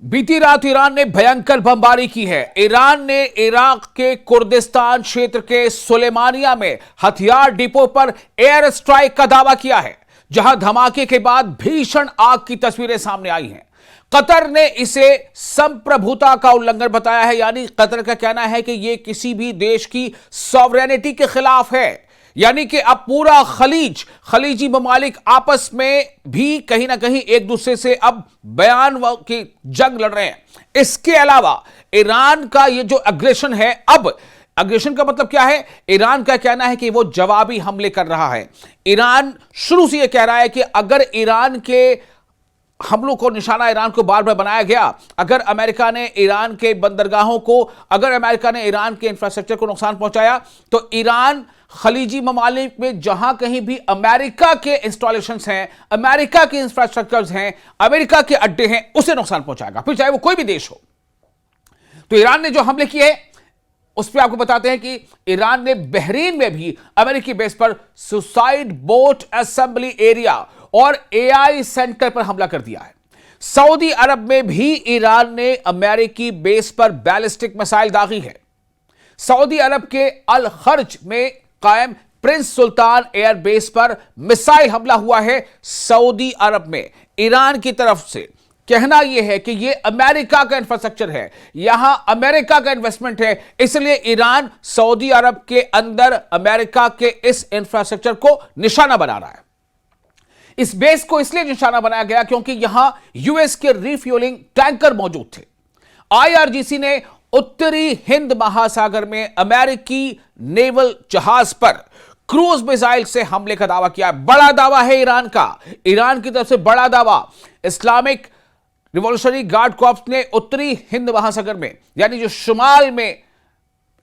बीती रात ईरान ने भयंकर बमबारी की है। ईरान ने इराक के कुर्दिस्तान क्षेत्र के सुलेमानिया में हथियार डिपो पर एयर स्ट्राइक का दावा किया है, जहां धमाके के बाद भीषण आग की तस्वीरें सामने आई हैं। कतर ने इसे संप्रभुता का उल्लंघन बताया है, यानी कतर का कहना है कि यह किसी भी देश की सॉवरेनिटी के खिलाफ है। यानी कि अब पूरा खलीजी ममालिक आपस में भी कहीं ना कहीं एक दूसरे से अब बयान की जंग लड़ रहे हैं। इसके अलावा ईरान का ये जो अग्रेशन है, अब अग्रेशन का मतलब क्या है? ईरान का कहना है कि वो जवाबी हमले कर रहा है। ईरान शुरू से यह कह रहा है कि अगर ईरान के हमलों को निशाना ईरान को बार बार बनाया गया, अगर अमेरिका ने ईरान के बंदरगाहों को, अगर अमेरिका ने ईरान के इंफ्रास्ट्रक्चर को नुकसान पहुंचाया, तो ईरान खलीजी ममालिक में जहां कहीं भी अमेरिका के इंस्टॉलेशंस हैं, अमेरिका के इंफ्रास्ट्रक्चर्स हैं, अमेरिका के अड्डे हैं, उसे नुकसान पहुंचाएगा, फिर चाहे वो कोई भी देश हो। तो ईरान ने जो हमले किए उस पर आपको बताते हैं कि ईरान ने बहरीन में भी अमेरिकी बेस पर सुसाइड बोट असेंबली एरिया और एआई सेंटर पर हमला कर दिया है। सऊदी अरब में भी ईरान ने अमेरिकी बेस पर बैलिस्टिक मिसाइल दागी है। सऊदी अरब के अल खर्ज में कायम प्रिंस सुल्तान एयर बेस पर मिसाइल हमला हुआ है। सऊदी अरब में ईरान की तरफ से कहना यह है कि यह अमेरिका का इंफ्रास्ट्रक्चर है, यहां अमेरिका का इन्वेस्टमेंट है, इसलिए ईरान सऊदी अरब के अंदर अमेरिका के इस इंफ्रास्ट्रक्चर को निशाना बना रहा है। इस बेस को इसलिए निशाना बनाया गया क्योंकि यहां यूएस के रिफ्यूलिंग टैंकर मौजूद थे। आईआरजीसी ने उत्तरी हिंद महासागर में अमेरिकी नेवल जहाज पर क्रूज मिसाइल से हमले का दावा किया। बड़ा दावा है ईरान का, ईरान की तरफ से बड़ा दावा। इस्लामिक रिवॉल्यूशनरी गार्ड कॉर्प्स ने उत्तरी हिंद महासागर में, यानी जो शुमाल में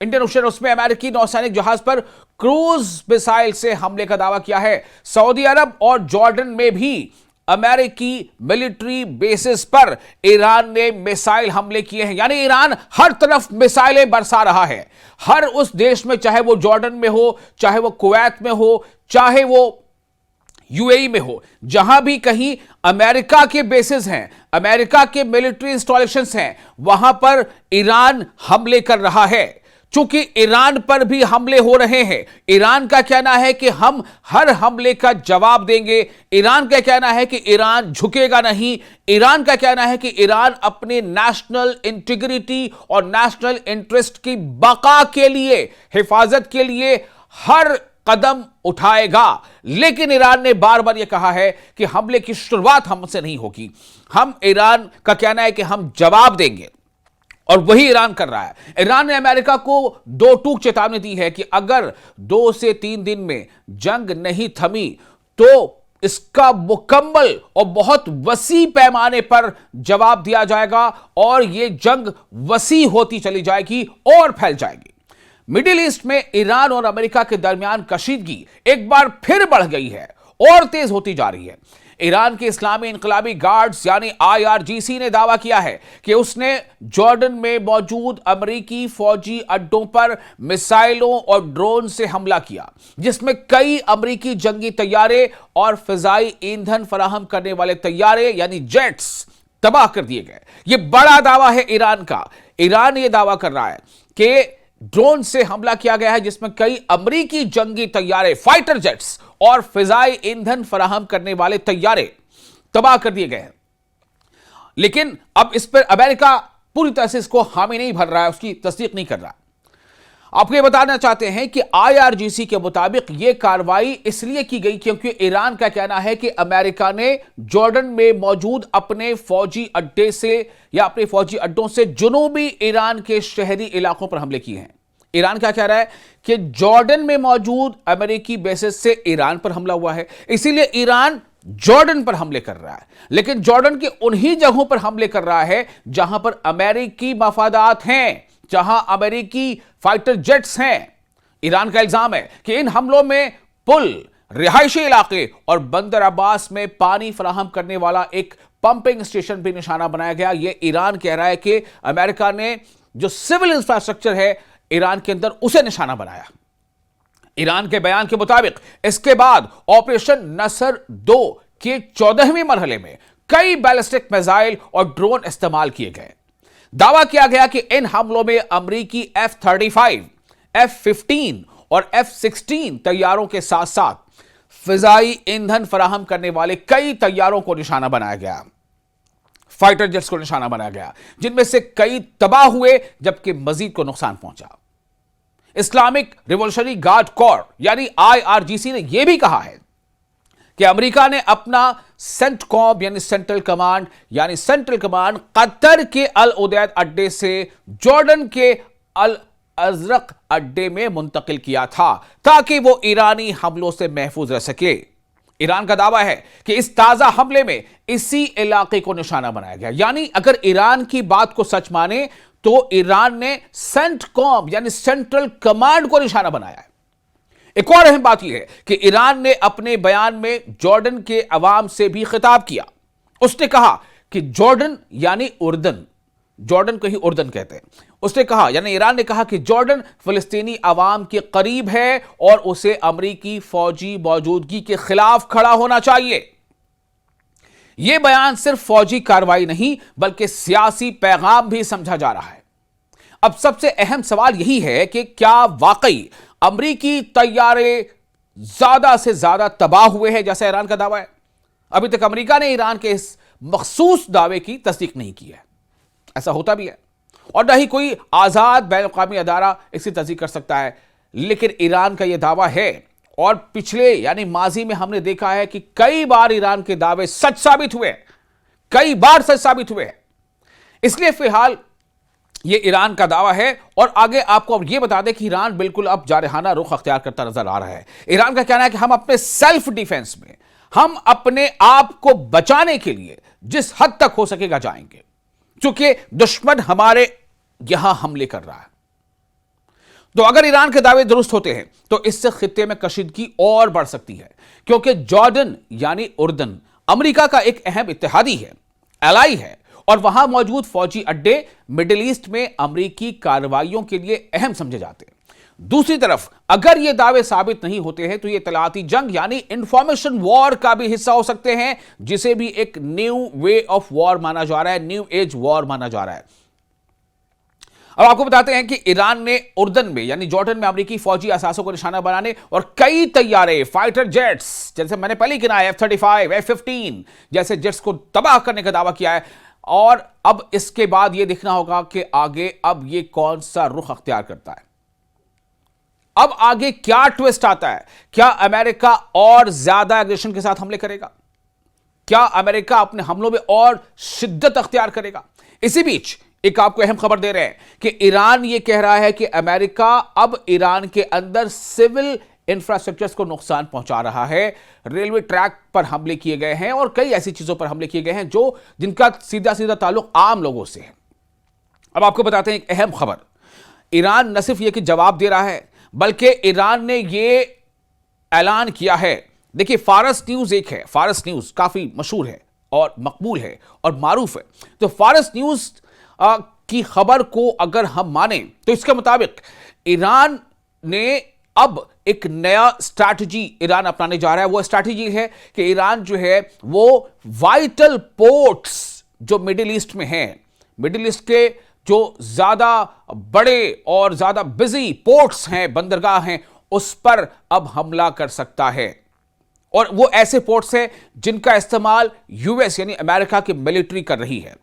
इंडियन ओशन, उसमें अमेरिकी नौसैनिक जहाज पर क्रूज मिसाइल से हमले का दावा किया है। सऊदी अरब और जॉर्डन में भी अमेरिकी मिलिट्री बेसिस पर ईरान ने मिसाइल हमले किए हैं। यानी ईरान हर तरफ मिसाइलें बरसा रहा है, हर उस देश में, चाहे वो जॉर्डन में हो, चाहे वो कुवैत में हो, चाहे वो यूएई में हो, जहां भी कहीं अमेरिका के बेसिस हैं, अमेरिका के मिलिट्री इंस्टॉलेशंस हैं, वहां पर ईरान हमले कर रहा है। चूंकि ईरान पर भी हमले हो रहे हैं, ईरान का कहना है कि हम हर हमले का जवाब देंगे। ईरान का कहना है कि ईरान झुकेगा नहीं। ईरान का कहना है कि ईरान अपने नेशनल इंटीग्रिटी और नेशनल इंटरेस्ट की बका के लिए, हिफाजत के लिए हर कदम उठाएगा। लेकिन ईरान ने बार बार यह कहा है कि हमले की शुरुआत हमसे नहीं होगी। ईरान का कहना है कि हम जवाब देंगे, और वही ईरान कर रहा है। ईरान ने अमेरिका को दो टूक चेतावनी दी है कि अगर 2 से 3 दिन में जंग नहीं थमी तो इसका मुकम्मल और बहुत वसी पैमाने पर जवाब दिया जाएगा, और यह जंग वसी होती चली जाएगी और फैल जाएगी। मिडिल ईस्ट में ईरान और अमेरिका के दरमियान कशीदगी एक बार फिर बढ़ गई है और तेज होती जा रही है। ईरान के इस्लामी इनकलाबी गार्ड्स यानी आईआरजीसी ने दावा किया है कि उसने जॉर्डन में मौजूद अमेरिकी फौजी अड्डों पर मिसाइलों और ड्रोन से हमला किया, जिसमें कई अमेरिकी जंगी तैयारे और फिजाई ईंधन फराहम करने वाले तैयारे यानी जेट्स तबाह कर दिए गए। यह बड़ा दावा है ईरान का। ईरान यह दावा कर रहा है कि ड्रोन से हमला किया गया है, जिसमें कई अमेरिकी जंगी तैयारे, फाइटर जेट्स और फिजाई ईंधन फराहम करने वाले तैयारे तबाह कर दिए गए हैं। लेकिन अब इस पर अमेरिका पूरी तरह से इसको हामी नहीं भर रहा है, उसकी तस्दीक नहीं कर रहा। आपको यह बताना चाहते हैं कि आईआरजीसी के मुताबिक यह कार्रवाई इसलिए की गई क्योंकि ईरान का कहना है कि अमेरिका ने जॉर्डन में मौजूद अपने फौजी अड्डे से या अपने फौजी अड्डों से जुनूबी ईरान के शहरी इलाकों पर हमले किए हैं। ईरान क्या कह रहा है कि जॉर्डन में मौजूद अमेरिकी बेसिस से ईरान पर हमला हुआ है, इसीलिए ईरान जॉर्डन पर हमले कर रहा है। लेकिन जॉर्डन के उन्हीं जगहों पर हमले कर रहा है जहां पर अमेरिकी मफादात हैं, जहां अमेरिकी फाइटर जेट्स हैं। ईरान का इल्जाम है कि इन हमलों में पुल, रिहायशी इलाके और बंदर अब्बास में पानी फराहम करने वाला एक पंपिंग स्टेशन भी निशाना बनाया गया। यह ईरान कह रहा है कि अमेरिका ने जो सिविल इंफ्रास्ट्रक्चर है ईरान के अंदर, उसे निशाना बनाया। ईरान के बयान के मुताबिक इसके बाद ऑपरेशन नसर 2 के 14वें मरहले में कई बैलिस्टिक मिसाइल और ड्रोन इस्तेमाल किए गए। दावा किया गया कि इन हमलों में अमेरिकी F-35, F-15 और F-16 तैयारों के साथ साथ फिजाई ईंधन फराहम करने वाले कई तैयारों को निशाना बनाया गया, फाइटर जेट्स को निशाना बनाया गया, जिनमें से कई तबाह हुए जबकि मजीद को नुकसान पहुंचा। इस्लामिक रिवॉल्यूशनरी गार्ड कोर यानी IRGC ने यह भी कहा है कि अमेरिका ने अपना सेंटकॉम यानी सेंट्रल कमांड कतर के अल उदैद अड्डे से जॉर्डन के अल अजरक अड्डे में मुंतकिल किया था ताकि वो ईरानी हमलों से महफूज रह सके। ईरान का दावा है कि इस ताजा हमले में इसी इलाके को निशाना बनाया गया। यानी अगर ईरान की बात को सच माने तो ईरान ने सेंटकॉम यानी सेंट्रल कमांड को निशाना बनाया है। एक और अहम बात यह है कि ईरान ने अपने बयान में जॉर्डन के अवाम से भी खिताब किया। उसने कहा कि जॉर्डन यानी उर्दन, जॉर्डन को ही उर्दन कहते हैं, उसने कहा यानी ईरान ने कहा कि जॉर्डन फिलिस्तीनी अवाम के करीब है और उसे अमेरिकी फौजी मौजूदगी के खिलाफ खड़ा होना चाहिए। यह बयान सिर्फ फौजी कार्रवाई नहीं बल्कि सियासी पैगाम भी समझा जा रहा है। अब सबसे अहम सवाल यही है कि क्या वाकई अमेरिकी तैयारे ज्यादा से ज्यादा तबाह हुए हैं जैसा ईरान का दावा है? अभी तक अमेरिका ने ईरान के इस मखसूस दावे की तस्दीक नहीं की है। ऐसा होता भी है और न ही कोई आजाद बैनुल-अक़वामी अदारा इसकी तस्दीक कर सकता है, लेकिन ईरान का यह दावा है और पिछले यानी माजी में हमने देखा है कि कई बार ईरान के दावे सच साबित हुए, कई बार सच साबित हुए। इसलिए फिलहाल ये ईरान का दावा है और आगे आपको अब ये बता दें कि ईरान बिल्कुल अब जारहाना रुख अख्तियार करता नजर आ रहा है। ईरान का कहना है कि हम अपने सेल्फ डिफेंस में, हम अपने आप को बचाने के लिए जिस हद तक हो सकेगा जाएंगे, क्योंकि दुश्मन हमारे यहां हमले कर रहा है। तो अगर ईरान के दावे दुरुस्त होते हैं तो इससे खित्ते में कशीदगी और बढ़ सकती है, क्योंकि जॉर्डन यानी उर्दन अमेरिका का एक अहम इत्तेहादी है, एलाई है, और वहां मौजूद फौजी अड्डे मिडिल ईस्ट में अमेरिकी कार्रवाइयों के लिए अहम समझे जाते हैं। दूसरी तरफ अगर ये दावे साबित नहीं होते हैं तो ये इत्तलाती जंग यानी इंफॉर्मेशन वॉर का भी हिस्सा हो सकते हैं, जिसे भी एक न्यू वे ऑफ वॉर माना जा रहा है, न्यू एज वॉर माना जा रहा है। अब आपको बताते हैं कि ईरान ने उर्दन में यानी जॉर्डन में अमेरिकी फौजी असासों को निशाना बनाने और कई तैयारे फाइटर जेट्स, जैसे मैंने पहले ही गिनाया F-35, F-15 जैसे जेट्स को तबाह करने का दावा किया है। और अब इसके बाद यह देखना होगा कि आगे अब यह कौन सा रुख अख्तियार करता है, अब आगे क्या ट्विस्ट आता है। क्या अमेरिका और ज्यादा एग्रेशन के साथ हमले करेगा? क्या अमेरिका अपने हमलों में और शिद्दत अख्तियार करेगा? इसी बीच एक आपको अहम खबर दे रहे हैं कि ईरान यह कह रहा है कि अमेरिका अब ईरान के अंदर सिविल इंफ्रास्ट्रक्चर्स को नुकसान पहुंचा रहा है। रेलवे ट्रैक पर हमले किए गए हैं और कई ऐसी चीजों पर हमले किए गए हैं जो जिनका सीधा सीधा ताल्लुक आम लोगों से है। अब आपको बताते हैं एक अहम खबर, ईरान न सिर्फ यह कि जवाब दे रहा है बल्कि ईरान ने यह ऐलान किया है। देखिए फारस न्यूज एक है, फारस न्यूज काफी मशहूर है और मकबूल है और मारूफ है। तो फारस न्यूज की खबर को अगर हम माने तो इसके मुताबिक ईरान ने अब एक नया स्ट्रैटेजी ईरान अपनाने जा रहा है। वो स्ट्रैटेजी है कि ईरान जो है वो वाइटल पोर्ट्स जो मिडिल ईस्ट में हैं, मिडिल ईस्ट के जो ज्यादा बड़े और ज्यादा बिजी पोर्ट्स हैं, बंदरगाह हैं, उस पर अब हमला कर सकता है। और वो ऐसे पोर्ट्स हैं जिनका इस्तेमाल यूएस यानी अमेरिका की मिलिट्री कर रही है।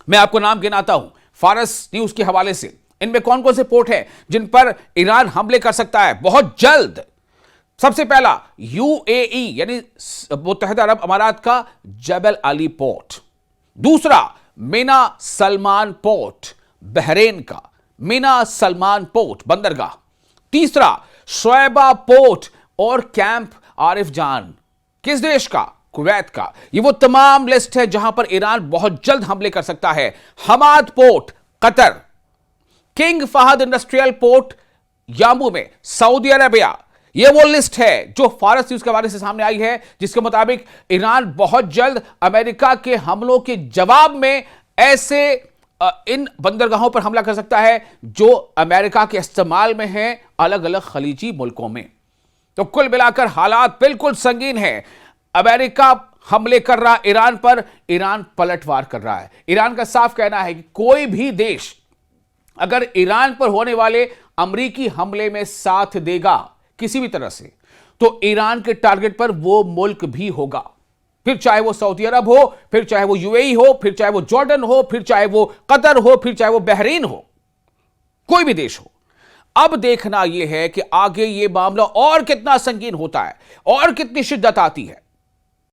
मैं आपको नाम गिनाता हूं फारस न्यूज के हवाले से, इनमें कौन कौन से पोर्ट हैं जिन पर ईरान हमले कर सकता है बहुत जल्द। सबसे पहला यूएई यानी मुत्तहिदा अरब अमारात का जबल अली पोर्ट, दूसरा मीना सलमान पोर्ट बहरेन का मीना सलमान पोर्ट बंदरगाह, तीसरा शोएबा पोर्ट और कैंप आरिफ जान किस देश का? कुवैत का। ये वो तमाम लिस्ट है जहां पर ईरान बहुत जल्द हमले कर सकता है। Hamad port Qatar, King Fahd industrial port Yanbu में सऊदी अरेबिया। यह वो लिस्ट है जो फारस न्यूज के हवाले से सामने आई है, जिसके मुताबिक ईरान बहुत जल्द अमेरिका के हमलों के जवाब में ऐसे इन बंदरगाहों पर हमला कर सकता है जो अमेरिका के इस्तेमाल में हैं अलग अलग खलीजी मुल्कों में। तो कुल मिलाकर हालात बिल्कुल संगीन है। अमेरिका हमले कर रहा ईरान पर, ईरान पलटवार कर रहा है। ईरान का साफ कहना है कि कोई भी देश अगर ईरान पर होने वाले अमेरिकी हमले में साथ देगा किसी भी तरह से, तो ईरान के टारगेट पर वो मुल्क भी होगा। फिर चाहे वो सऊदी अरब हो, फिर चाहे वो यूएई हो, फिर चाहे वो जॉर्डन हो, फिर चाहे वो कतर हो, फिर चाहे वो बहरीन हो, कोई भी देश हो। अब देखना यह है कि आगे यह मामला और कितना संगीन होता है और कितनी शिद्दत आती है।